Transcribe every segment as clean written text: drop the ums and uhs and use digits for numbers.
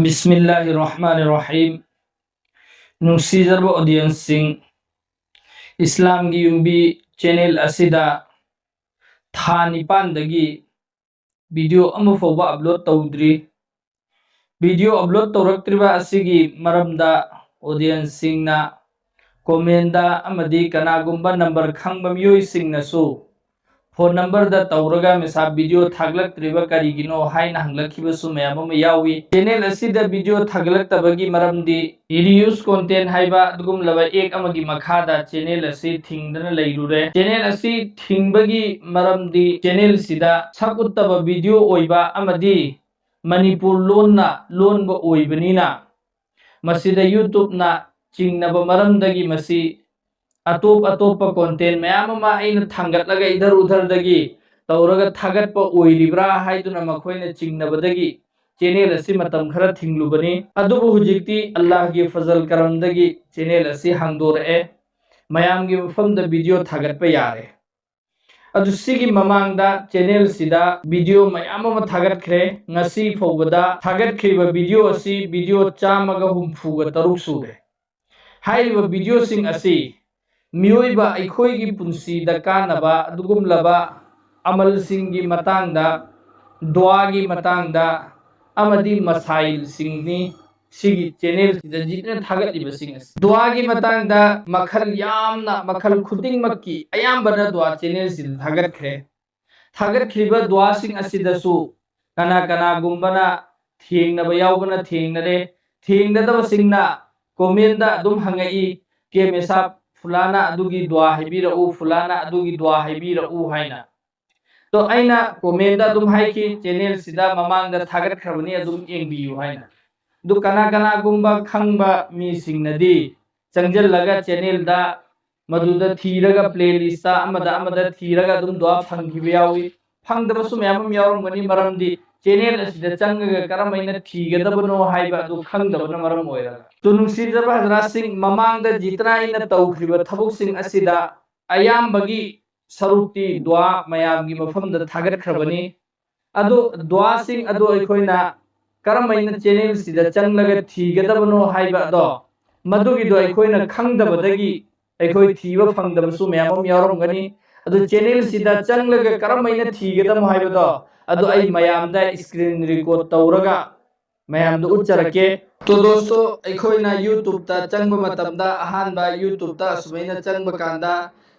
बिस्मिल्लाहिर्रहमानिर्रहीम नुसीजरब ऑडियंस सिंह इस्लाम की युम्बी चैनल असिदा था निपानदगी वीडियो अमफावबा अपलोड तौद्री वीडियो अपलोड तौरक्त्रिबा असिगी मरमदा ऑडियंस सिंहना कमेंदा अमदी कनागुंबा नंबर खंगबा मियोय सिंहनासु फोन नंबर दा तौरगा मिसा वीडियो थागलक्त्रिबा करिगिनो हाइना हंगलखिबसु मयाम अमा यावी चैनल असिदा वीडियो थागलक्तबगी मरमदी रियूज कंटेंट हाइबा दुगुमलबा एक अमगी मखादा चैनल असि थिंगदना लैरुरे चैनल असि थिंगबगी मरमदी चैनल सिदा सकुत्तबा वीडियो ओइबा अमदी मणिपुर लोनना लोनबा ओइबनिना मसिदा यूट्यूब ना चिंगनबा मरमदगी मसी अतोप अतोप कंटेंट मैम अमा अइना थांगतलगा इधर उधर दगी तौरगा थागतपा ओइरिब्रा हाइदुना मखोइना चिंगनबदगी चैनल असि मतम खरा थिंगलुबनी अदुबु हुजिक्ति अल्लाह की फजल करमदगी चैनल असि हांगदोरए मयाम की मफमदा वीडियो थागतपा यारे अदु सिगी ममांगदा चैनल सिदा वीडियो मयाम अमा थागतख्रे ngasi फौबदा थागतख्रिबा वीडियो असि वीडियो चामगा हुमफुगा तरुक सुरे हाइरिबा वीडियो सिंग असि मियोइबा अखोइगी पुंसीदा कानबा दुगुमलबा अमल सिंगी मतांगदा दुआगी मतांगदा अमदी मसाइल सिंगनी सिगी चैनल सिदा जितने थागतलिबा सिंग दुआगी मतांगदा मखल यामना मखल खुदिंगमक्की अयामबना दुआ चैनल सिदा थागतख्रिबा दुआ सिंग असिदसु कना कना गुंबना थेंगनबा यावबना थेंगनरे थेंगददबा सिंगना कमेंदा दुम हंगई के मेसा फुलाना अदुगी दुआ हाइबिरउ फुलाना अदुगी दुआ हाइबिरउ हाइना तो अइना कमेंदा दुम हाइकी चैनल सिदा ममांगदा थागतख्रबनी अदुम एंगबियु हाइना दु कना कना गुंबा खंगबा मी सिंगनदी चंगजलगा चैनल दा मदुदा थीरगा प्लेलिस्ट अमदा थीरगा दुम दुआ फंगिबा यावी फंगदबसु मयाम यावरमगनी मरमदी चैनल असिदा चंगगा करमैना थीगदबनो हाइबा दु खंगदबना मरम ओइरगा तो नुसीजरबा हजरात सिंह ममांगदा जितना इन तौख्रिबा थबुक सिंह असिदा अयामबगी सरुक्ति दुआ मयामगी मफमदा थागतख्रबनी अदो दुआ सिंह अदो अखोइना करमैना चैनल सिदा चंगलगा थीगदबनो हाइबा दो मदुगी दो अखोइना खंगदबदगी अखोइ थीबा फंगदबसु मयाम यावरमगनी अदो चैनल सिदा चंगलगा करमैना थीगदम हाइबा दो अदो आई मयामदा स्क्रीन रिकॉर्ड तौरगा मयामदा उच्चरके तो दोस्तों अखोइना यूट्यूब ता चंगबा मतमदा अहानबा यूट्यूब ता सुमैना चंगबा कांदा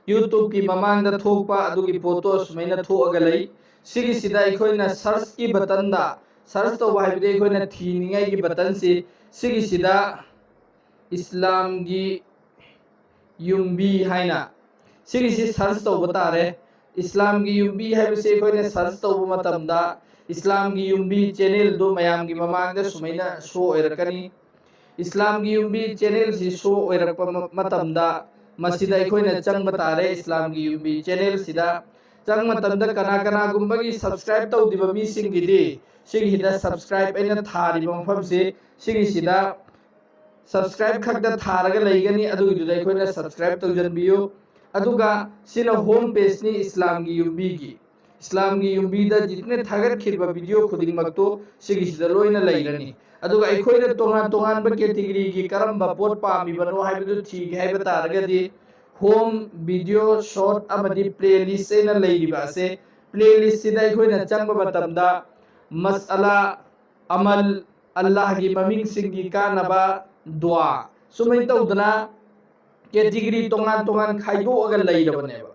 यूट्यूब की ममांगदा थोकपा अदुगी फोटो सुमैना थोअगा लई सिगी सिदा अखोइना सर्च की बटन दा सर्च तो हाइबदे अखोइना थीनिंगाई की बटन सिगी सिदा इस्लाम की युम्बी हाइना सिगी सर्च तो बतारे इस्लाम की युम्बी हाइबसे अखोइना सर्च तो मतमदा इस्लाम की युम्बी चैनल दो मयाम की ममांगदा सुमैना शो ओइरकनी इस्लाम की युम्बी चैनल से शो ओइरकपा मतमदा मसिदा अखोइना चंगबा तारे इस्लाम की युम्बी चैनल सिदा चंग मतमदा कना कना गुंबगी सब्सक्राइब तौदिबा मी सिंगिदी सिगी हिदा सब्सक्राइब अइना थारिबा मफम से सिगी सिदा सब्सक्राइब खक्दा थारगा लैगनी अदुगिदुदा अखोइना सब्सक्राइब तौजनबियो अदुगा सिना होम पेज नि इस्लाम की युम्बी की इस्लाम की युम्बीदा जितने थागतखिरबा वीडियो खुदिंगमक्तो सिगिसिदा लोइना लैरनी अदुगा अखोइना तोंगान तोंगानबा कैटेगरी की करम्बा पोट पामिबनो हाइबदु ठीक हाइबा तारगदी होम वीडियो शॉर्ट अमदी प्लेलिस्ट एना लैरिबा से प्लेलिस्ट सिदा अखोइना चंगबा मतमदा मसअला अमल अल्लाह की ममिंग सिंगी कानबा दुआ सुमै तौदना कैटेगरी तोंगान तोंगान खाइदोअगा लैरबनेबा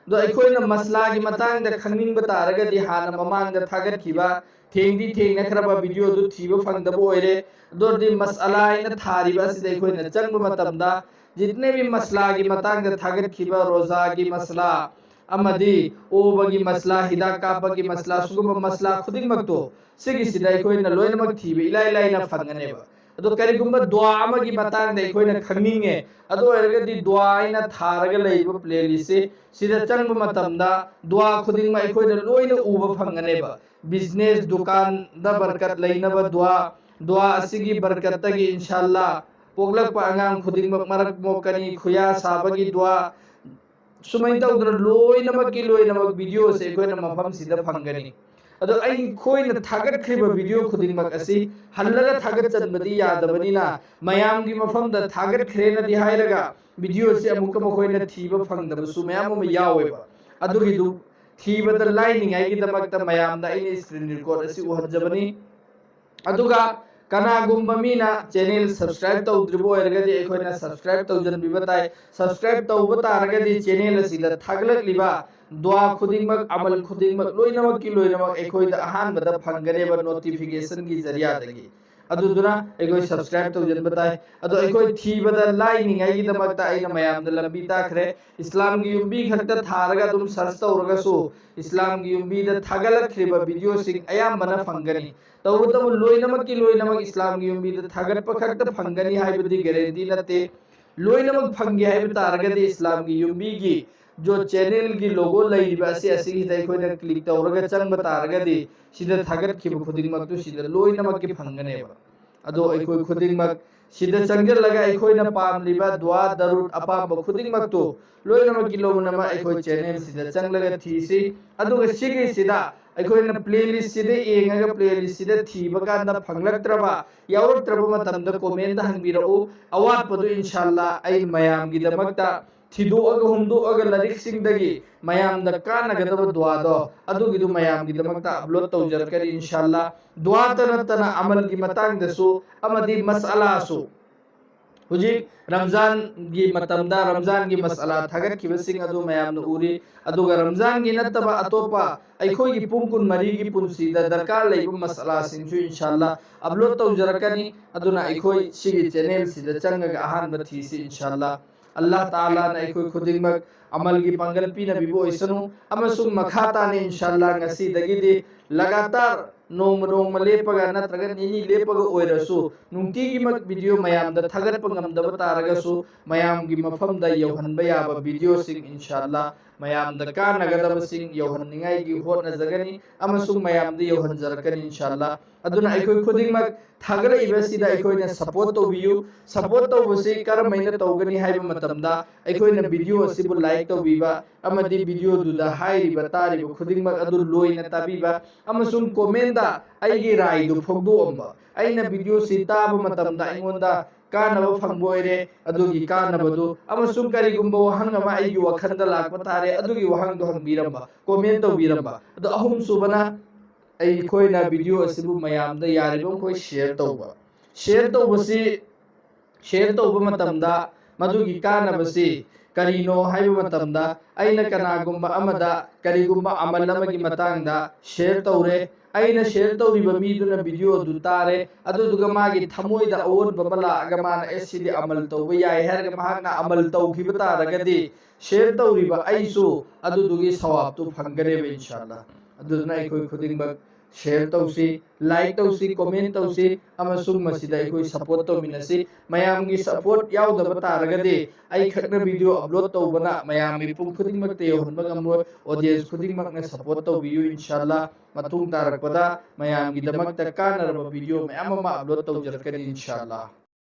दो अखोइना मसला की मतांगदा खंगनिंगबा तारगदी हाना ममांगदा थागतखिबा थेंगदी थेंगनखरबा वीडियो दु थीबा फंगदबा ओइरे दोरदी मसला इन थारिबा सिदा अखोइना चंगबा मतमदा जितने भी मसला की मतांगदा थागतखिबा रोजा की मसला अमदी ओबगी मसला हिदा कापगी मसला सुगुबा मसला खुदिंगमक्तो सिगी सिदा अखोइना लोइनमक थीबा इलाइ लाइना फंगनेबा अदो करिगुंबा दुआ अमगी मतांगदा अखोइना खंगनिंगे अदो ओइरगदी दुआ आइना थारगा लैबा प्लेलिस्ट सिदा चंगबा मतमदा दुआ खुदिंगमा अखोइना लोइना उबा फंगनेबा बिजनेस दुकान दा बरकत लैनबा दुआ दुआ असिगी बरकतगी इंशाअल्लाह पोगलकपा अंगाम खुदिंगमा मरक मोकनी खुया साबगी दुआ सुमै तौदना लोइनमक वीडियो से अखोइना मफम सिदा फंगनी अदो खोइना थागतख्रिबा वीडियो खुदिंगमक असि हल्लगा थागत चनबदी यादबनिना मयाम की मफम द थागत खरेनदी हायरगा वीडियो से अमुक मखोइना थीबा फंगदबसु मयाम म यावेबा अदुगिदु थीबदा लाइनिंगाई की दमकता मयाम दा इन स्क्रीन रिकॉर्ड असि उहजबनी अदुगा कनागुम्बा मीना चैनल सब्सक्राइब तौद्रिबो ओइरगदि एखोइना सब्सक्राइब तौजनबिबा ताई सब्सक्राइब तौबा तारगदि चैनल असिदा थागलकलिबा दुआ खुदिंगमक अमल खुदिंगमक लोइनमक की लोइनमक एखोइदा अहानबदा फंगनेबा नोटिफिकेशन की जरियादगी अदुदुना एखोइ सब्सक्राइब तौजनबा ताई अदो एखोइ थीबदा लाइनिंगाई की दमकता आइना मयामदा लंबी ताखरे इस्लाम की युम्बी खक्ता थारगा दुम सर्च तौरगसु इस्लाम की युम्बीदा थागलखरिबा वीडियो सिंग अयामबना फंगनी तब लोइनमक इस्लाम की युम्बीदा थागलप खक्ता फंगनी हाइबदी गारंटी नते लोइनमक फंगे हाइब तारगदि इस्लाम की युम्बी की जो चैनल की लोगो लैरिबा असी असिगिदा एखोइना क्लिक तौरगा चंगबा तारगदि सिदा थागलखिबा खुदिंगमक्तु सिदा लोइनमक की फंगनेबा अदो एखोइ खुदिंगमक सिदा चंगलगा एखोइना पामलिबा दुआ दरुद अपाम खुदिंगमक्तु लोइनमक की लोमनमा एखोइ चैनल सिदा चंगलगा थीसी अदुगा सिगी सिदा एखोइना प्लेलिस्ट सिदा एंगगा प्लेलिस्ट सिदा थीबा कांदा फंगलक्त्रबा यावरक्त्रबा मतमदा कमेंट हंबिरउ अवाटपदु इंशाल्लाह आई मयाम की दमकता थिदोअगा हुमदोअगा लारिक सिंगदगी मयाम द कानगदबा दुआदो अदुगिदु मयाम की दमकता अपलोड तौजरकरी इंशाल्लाह दुआ तनतना अमल की मतंगदसु अमदी मसअलासु हुजिक रमजान की मतमदा रमजान की मसअला थागत खिबसिंग अदु मयाम उरी अदुगा रमजान की नतबा अतोपा अखोई की पुंग कुन मरी की पुंसी द दरकार लेबु मसअला सिंसु इंशाल्लाह अपलोड तौजरकनी अदुना अखोई सिगी चैनल सिदा चंगगा अहान थीसी इंशाल्लाह अल्लाह ताला ने अखोई खुदिंगमक अमल की पंगल पीना बिबो इसनु अमसुंग मखाता ने इंशाल्लाह ngasi दगिदि लगातार नोम लेपगा नत्रगा निनी लेपगा ओइरसु नुंती की मक वीडियो मयाम द थगत पंगमदब तारगसु मयाम की मफम द यौहनबा याबा वीडियो सिंग इंशाल्लाह मयाम द कानगदब सिंग यौहननिंगाई की होत नजगनी अमसुंग मयाम द यौहन जरकनी इंशाल्लाह अदुना अखोई खुदिंगमक थागरा इबसिदा अखोइना सपोर्ट तौबियु सपोर्ट तौबसि करमैना तौगनी हाइबा मतमदा अखोइना वीडियो असिबु लाइक तौबिबा अमदी वीडियो दुदा हाइरिबा तारिबा खुदिंगमक अदु लोइना ताबिबा अमसुंग कमेंट आइगी राय दु फोगदोअम्बा आइना वीडियो सि ताबा मतमदा अइंगोंदा कानबा फंगबोइरे अदुगी कानबदु अमसुंग करिगुंबा वहंग अमा आइगी वखंदा लाकपा तारे अदुगी वहंग दो हंगबिरम्बा कमेंट तौबिरम्बा अदु अहुम सुबना अखोइना वीडियो असिबु मयामदा यारिबम कोई शेयर तौबा मतमदा मदुगी कानबसि करीनो हाइबा मतमदा अइना कनागुंबा अमदा करिगुंबा अमल अमगी मतंगदा शेयर तौरे अइना शेयर तौरिबा मीदुना वीडियो दु तारे अदुदुगा मागी थमोइदा अवोन बबला अगमाना एसिदि अमल तौबा याय हरगा महागना अमल तौखिबा तारगदि शेयर तौरिबा अइसु अदुदुगी सवाब तु फंगरेबा इंशाल्लाह अदुना अखोइ खुदिंगमक शेयर तौसी लाइक तौसी कमेंट तौसी अमसुंग मसिदा अखोइ सपोर्ट तौमिनसी मयाम की सपोर्ट याउदबा तारगदि आई खकना वीडियो अपलोड तौबना मयाम मी पुंग खुदिंगमक ते योहनबा गमरो ऑडियंस खुदिंगमक ने सपोर्ट तौबियु इंशाल्लाह मतुंग तारकपदा मयाम की दमकता कानरबा वीडियो मयाम मा अपलोड तौजरकनी इंशाल्लाह।